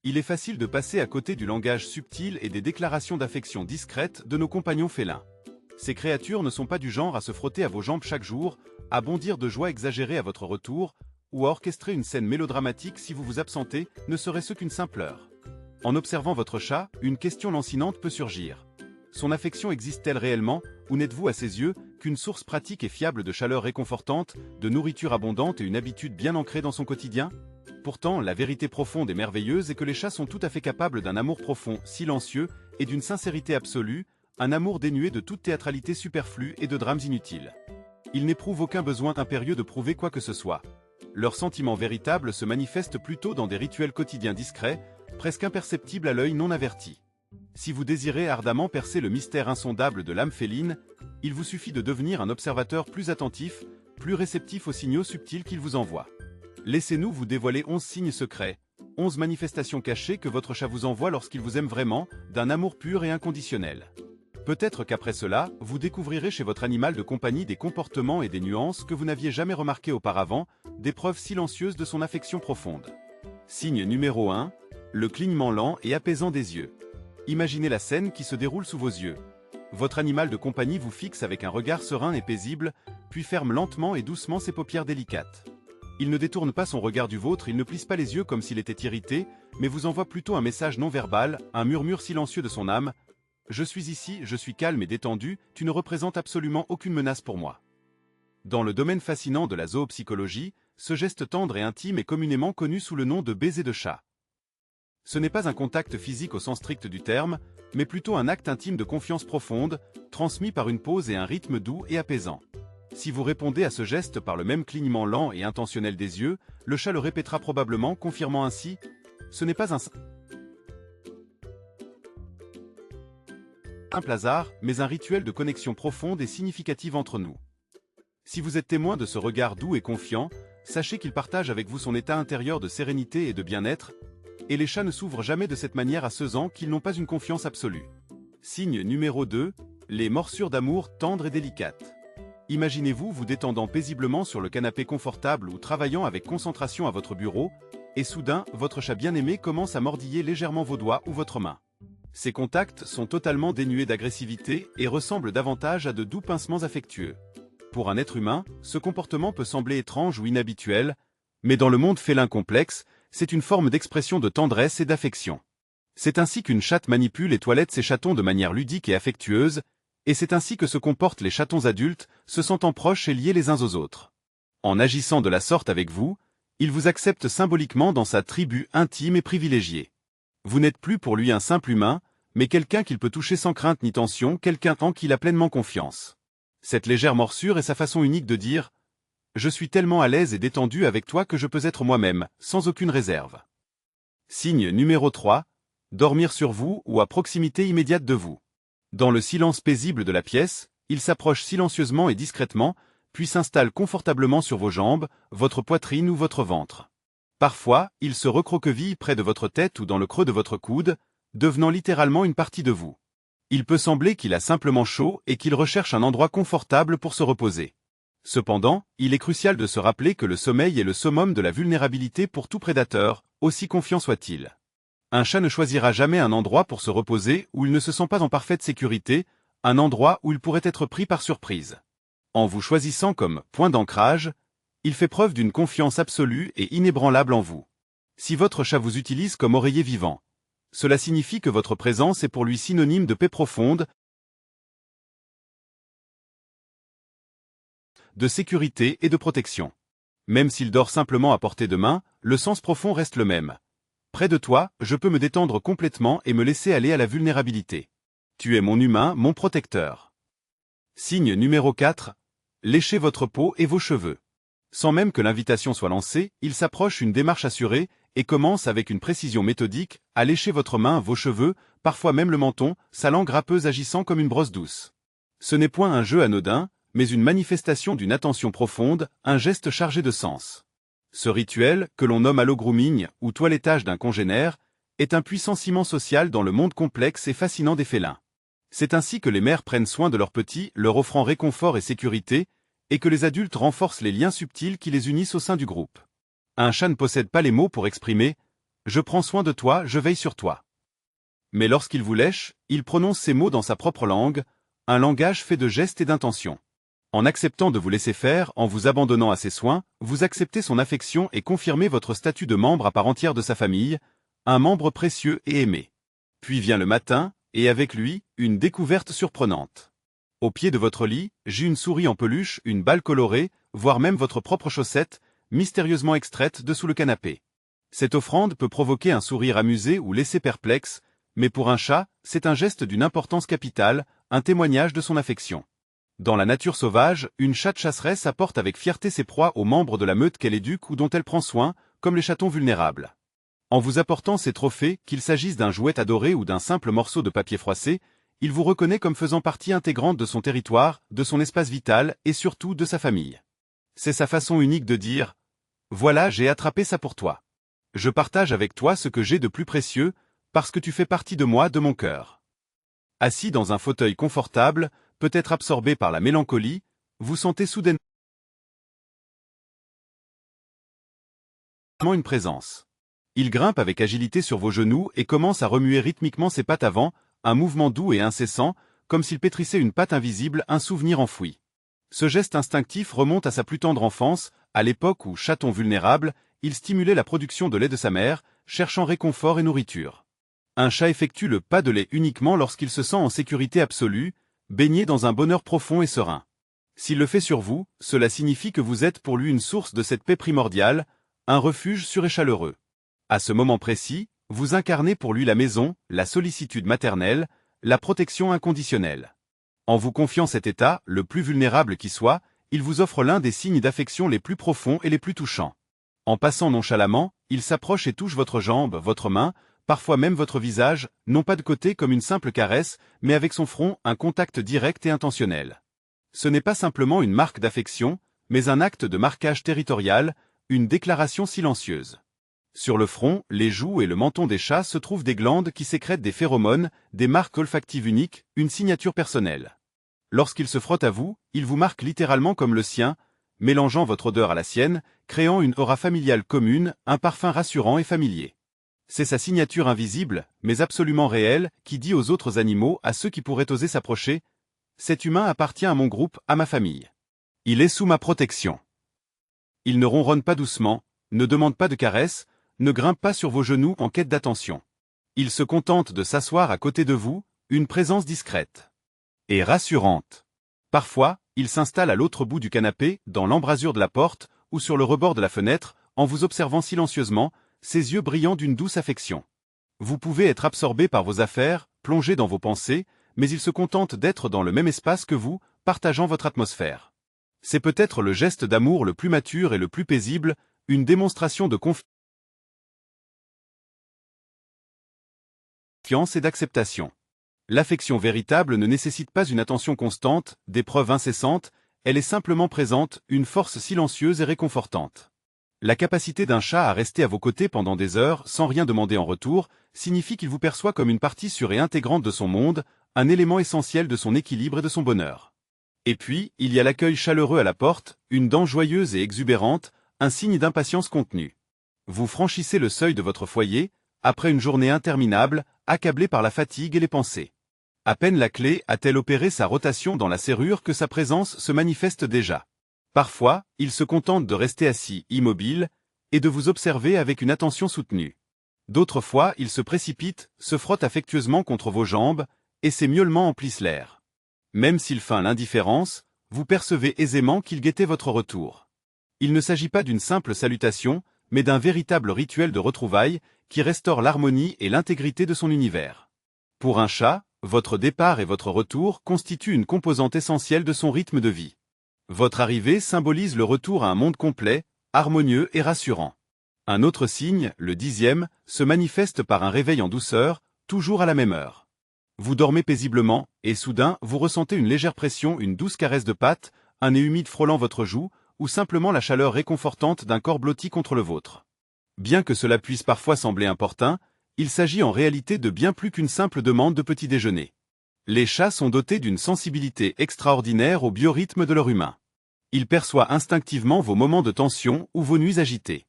Il est facile de passer à côté du langage subtil et des déclarations d'affection discrètes de nos compagnons félins. Ces créatures ne sont pas du genre à se frotter à vos jambes chaque jour, à bondir de joie exagérée à votre retour, ou à orchestrer une scène mélodramatique si vous vous absentez, ne serait-ce qu'une simple heure. En observant votre chat, une question lancinante peut surgir. Son affection existe-t-elle réellement, ou n'êtes-vous à ses yeux qu'une source pratique et fiable de chaleur réconfortante, de nourriture abondante et une habitude bien ancrée dans son quotidien? Pourtant, la vérité profonde et merveilleuse est que les chats sont tout à fait capables d'un amour profond, silencieux, et d'une sincérité absolue, un amour dénué de toute théâtralité superflue et de drames inutiles. Ils n'éprouvent aucun besoin impérieux de prouver quoi que ce soit. Leurs sentiments véritables se manifestent plutôt dans des rituels quotidiens discrets, presque imperceptibles à l'œil non averti. Si vous désirez ardemment percer le mystère insondable de l'âme féline, il vous suffit de devenir un observateur plus attentif, plus réceptif aux signaux subtils qu'il vous envoie. Laissez-nous vous dévoiler 11 signes secrets, 11 manifestations cachées que votre chat vous envoie lorsqu'il vous aime vraiment, d'un amour pur et inconditionnel. Peut-être qu'après cela, vous découvrirez chez votre animal de compagnie des comportements et des nuances que vous n'aviez jamais remarquées auparavant, des preuves silencieuses de son affection profonde. Signe numéro 1, le clignement lent et apaisant des yeux. Imaginez la scène qui se déroule sous vos yeux. Votre animal de compagnie vous fixe avec un regard serein et paisible, puis ferme lentement et doucement ses paupières délicates. Il ne détourne pas son regard du vôtre, il ne plisse pas les yeux comme s'il était irrité, mais vous envoie plutôt un message non verbal, un murmure silencieux de son âme. « Je suis ici, je suis calme et détendu, tu ne représentes absolument aucune menace pour moi. » Dans le domaine fascinant de la zoopsychologie, ce geste tendre et intime est communément connu sous le nom de baiser de chat. Ce n'est pas un contact physique au sens strict du terme, mais plutôt un acte intime de confiance profonde, transmis par une pose et un rythme doux et apaisant. Si vous répondez à ce geste par le même clignement lent et intentionnel des yeux, le chat le répétera probablement, confirmant ainsi « Ce n'est pas un simple hasard, mais un rituel de connexion profonde et significative entre nous. » Si vous êtes témoin de ce regard doux et confiant, sachez qu'il partage avec vous son état intérieur de sérénité et de bien-être, et les chats ne s'ouvrent jamais de cette manière à ceux en qui ils n'ont pas une confiance absolue. Signe numéro 2, les morsures d'amour tendres et délicates. Imaginez-vous vous détendant paisiblement sur le canapé confortable ou travaillant avec concentration à votre bureau, et soudain, votre chat bien-aimé commence à mordiller légèrement vos doigts ou votre main. Ces contacts sont totalement dénués d'agressivité et ressemblent davantage à de doux pincements affectueux. Pour un être humain, ce comportement peut sembler étrange ou inhabituel, mais dans le monde félin complexe, c'est une forme d'expression de tendresse et d'affection. C'est ainsi qu'une chatte manipule et toilette ses chatons de manière ludique et affectueuse, et c'est ainsi que se comportent les chatons adultes, se sentant proches et liés les uns aux autres. En agissant de la sorte avec vous, il vous accepte symboliquement dans sa tribu intime et privilégiée. Vous n'êtes plus pour lui un simple humain, mais quelqu'un qu'il peut toucher sans crainte ni tension, quelqu'un en qui il a pleinement confiance. Cette légère morsure est sa façon unique de dire « Je suis tellement à l'aise et détendu avec toi que je peux être moi-même, sans aucune réserve. » Signe numéro 3, dormir sur vous ou à proximité immédiate de vous. Dans le silence paisible de la pièce, il s'approche silencieusement et discrètement, puis s'installe confortablement sur vos jambes, votre poitrine ou votre ventre. Parfois, il se recroqueville près de votre tête ou dans le creux de votre coude, devenant littéralement une partie de vous. Il peut sembler qu'il a simplement chaud et qu'il recherche un endroit confortable pour se reposer. Cependant, il est crucial de se rappeler que le sommeil est le summum de la vulnérabilité pour tout prédateur, aussi confiant soit-il. Un chat ne choisira jamais un endroit pour se reposer où il ne se sent pas en parfaite sécurité, un endroit où il pourrait être pris par surprise. En vous choisissant comme point d'ancrage, il fait preuve d'une confiance absolue et inébranlable en vous. Si votre chat vous utilise comme oreiller vivant, cela signifie que votre présence est pour lui synonyme de paix profonde, de sécurité et de protection. Même s'il dort simplement à portée de main, le sens profond reste le même. Près de toi, je peux me détendre complètement et me laisser aller à la vulnérabilité. Tu es mon humain, mon protecteur. Signe numéro 4. Léchez votre peau et vos cheveux. Sans même que l'invitation soit lancée, il s'approche une démarche assurée et commence avec une précision méthodique à lécher votre main, vos cheveux, parfois même le menton, sa langue râpeuse agissant comme une brosse douce. Ce n'est point un jeu anodin, mais une manifestation d'une attention profonde, un geste chargé de sens. Ce rituel, que l'on nomme halo grooming ou toilettage d'un congénère, est un puissant ciment social dans le monde complexe et fascinant des félins. C'est ainsi que les mères prennent soin de leurs petits, leur offrant réconfort et sécurité, et que les adultes renforcent les liens subtils qui les unissent au sein du groupe. Un chat ne possède pas les mots pour exprimer Je prends soin de toi, je veille sur toi. Mais lorsqu'il vous lèche, il prononce ces mots dans sa propre langue, un langage fait de gestes et d'intentions. En acceptant de vous laisser faire, en vous abandonnant à ses soins, vous acceptez son affection et confirmez votre statut de membre à part entière de sa famille, un membre précieux et aimé. Puis vient le matin, et avec lui, une découverte surprenante. Au pied de votre lit, j'ai une souris en peluche, une balle colorée, voire même votre propre chaussette, mystérieusement extraite de sous le canapé. Cette offrande peut provoquer un sourire amusé ou laisser perplexe, mais pour un chat, c'est un geste d'une importance capitale, un témoignage de son affection. Dans la nature sauvage, une chatte chasseresse apporte avec fierté ses proies aux membres de la meute qu'elle éduque ou dont elle prend soin, comme les chatons vulnérables. En vous apportant ces trophées, qu'il s'agisse d'un jouet adoré ou d'un simple morceau de papier froissé, il vous reconnaît comme faisant partie intégrante de son territoire, de son espace vital et surtout de sa famille. C'est sa façon unique de dire « Voilà, j'ai attrapé ça pour toi. Je partage avec toi ce que j'ai de plus précieux, parce que tu fais partie de moi, de mon cœur. » Assis dans un fauteuil confortable, peut-être absorbé par la mélancolie, vous sentez soudainement une présence. Il grimpe avec agilité sur vos genoux et commence à remuer rythmiquement ses pattes avant, un mouvement doux et incessant, comme s'il pétrissait une patte invisible, un souvenir enfoui. Ce geste instinctif remonte à sa plus tendre enfance, à l'époque où, chaton vulnérable, il stimulait la production de lait de sa mère, cherchant réconfort et nourriture. Un chat effectue le pas de lait uniquement lorsqu'il se sent en sécurité absolue, baigné dans un bonheur profond et serein. S'il le fait sur vous, cela signifie que vous êtes pour lui une source de cette paix primordiale, un refuge sûr et chaleureux. À ce moment précis, vous incarnez pour lui la maison, la sollicitude maternelle, la protection inconditionnelle. En vous confiant cet état, le plus vulnérable qui soit, il vous offre l'un des signes d'affection les plus profonds et les plus touchants. En passant nonchalamment, il s'approche et touche votre jambe, votre main, parfois même votre visage, non pas de côté comme une simple caresse, mais avec son front, un contact direct et intentionnel. Ce n'est pas simplement une marque d'affection, mais un acte de marquage territorial, une déclaration silencieuse. Sur le front, les joues et le menton des chats se trouvent des glandes qui sécrètent des phéromones, des marques olfactives uniques, une signature personnelle. Lorsqu'il se frotte à vous, il vous marque littéralement comme le sien, mélangeant votre odeur à la sienne, créant une aura familiale commune, un parfum rassurant et familier. C'est sa signature invisible, mais absolument réelle, qui dit aux autres animaux, à ceux qui pourraient oser s'approcher, « Cet humain appartient à mon groupe, à ma famille. Il est sous ma protection. » Il ne ronronne pas doucement, ne demande pas de caresses, ne grimpe pas sur vos genoux en quête d'attention. Il se contente de s'asseoir à côté de vous, une présence discrète et rassurante. Parfois, il s'installe à l'autre bout du canapé, dans l'embrasure de la porte, ou sur le rebord de la fenêtre, en vous observant silencieusement, ses yeux brillants d'une douce affection. Vous pouvez être absorbé par vos affaires, plongé dans vos pensées, mais il se contente d'être dans le même espace que vous, partageant votre atmosphère. C'est peut-être le geste d'amour le plus mature et le plus paisible, une démonstration de confiance et d'acceptation. L'affection véritable ne nécessite pas une attention constante, des preuves incessantes, elle est simplement présente, une force silencieuse et réconfortante. La capacité d'un chat à rester à vos côtés pendant des heures sans rien demander en retour, signifie qu'il vous perçoit comme une partie sûre et intégrante de son monde, un élément essentiel de son équilibre et de son bonheur. Et puis, il y a l'accueil chaleureux à la porte, une dent joyeuse et exubérante, un signe d'impatience contenue. Vous franchissez le seuil de votre foyer, après une journée interminable, accablé par la fatigue et les pensées. À peine la clé a-t-elle opéré sa rotation dans la serrure que sa présence se manifeste déjà. Parfois, il se contente de rester assis, immobile, et de vous observer avec une attention soutenue. D'autres fois, il se précipite, se frotte affectueusement contre vos jambes, et ses miaulements emplissent l'air. Même s'il feint l'indifférence, vous percevez aisément qu'il guettait votre retour. Il ne s'agit pas d'une simple salutation, mais d'un véritable rituel de retrouvailles qui restaure l'harmonie et l'intégrité de son univers. Pour un chat, votre départ et votre retour constituent une composante essentielle de son rythme de vie. Votre arrivée symbolise le retour à un monde complet, harmonieux et rassurant. Un autre signe, le 10e, se manifeste par un réveil en douceur, toujours à la même heure. Vous dormez paisiblement, et soudain, vous ressentez une légère pression, une douce caresse de patte, un nez humide frôlant votre joue, ou simplement la chaleur réconfortante d'un corps blotti contre le vôtre. Bien que cela puisse parfois sembler importun, il s'agit en réalité de bien plus qu'une simple demande de petit déjeuner. Les chats sont dotés d'une sensibilité extraordinaire au biorhythme de leur humain. Ils perçoivent instinctivement vos moments de tension ou vos nuits agitées.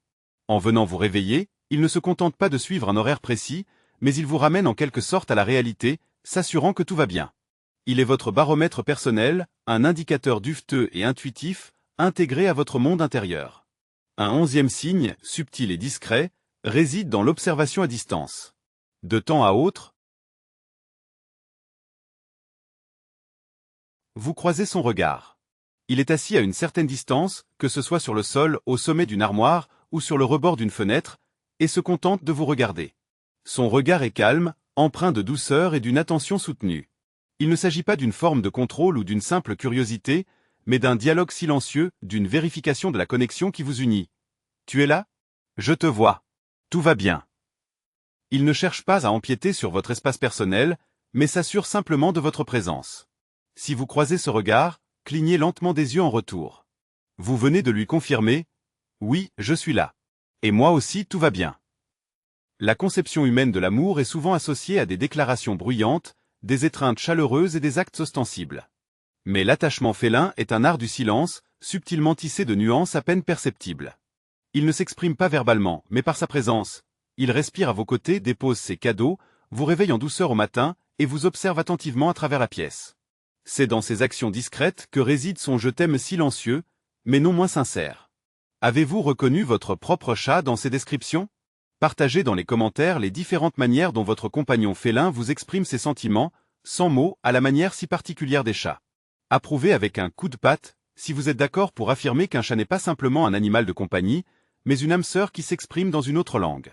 En venant vous réveiller, Il ne se contente pas de suivre un horaire précis, mais il vous ramène en quelque sorte à la réalité, s'assurant que tout va bien. Il est votre baromètre personnel, un indicateur duveteux et intuitif, intégré à votre monde intérieur. Un 11e signe, subtil et discret, réside dans l'observation à distance. De temps à autre, vous croisez son regard. Il est assis à une certaine distance, que ce soit sur le sol, au sommet d'une armoire, ou sur le rebord d'une fenêtre, et se contente de vous regarder. Son regard est calme, empreint de douceur et d'une attention soutenue. Il ne s'agit pas d'une forme de contrôle ou d'une simple curiosité, mais d'un dialogue silencieux, d'une vérification de la connexion qui vous unit. Tu es là? Je te vois. Tout va bien. Il ne cherche pas à empiéter sur votre espace personnel, mais s'assure simplement de votre présence. Si vous croisez ce regard, clignez lentement des yeux en retour. Vous venez de lui confirmer « Oui, je suis là. Et moi aussi, tout va bien ». La conception humaine de l'amour est souvent associée à des déclarations bruyantes, des étreintes chaleureuses et des actes ostensibles. Mais l'attachement félin est un art du silence, subtilement tissé de nuances à peine perceptibles. Il ne s'exprime pas verbalement, mais par sa présence. Il respire à vos côtés, dépose ses cadeaux, vous réveille en douceur au matin et vous observe attentivement à travers la pièce. C'est dans ces actions discrètes que réside son je t'aime silencieux, mais non moins sincère. Avez-vous reconnu votre propre chat dans ces descriptions? Partagez dans les commentaires les différentes manières dont votre compagnon félin vous exprime ses sentiments, sans mots, à la manière si particulière des chats. Approuvez avec un coup de patte, si vous êtes d'accord pour affirmer qu'un chat n'est pas simplement un animal de compagnie, mais une âme sœur qui s'exprime dans une autre langue.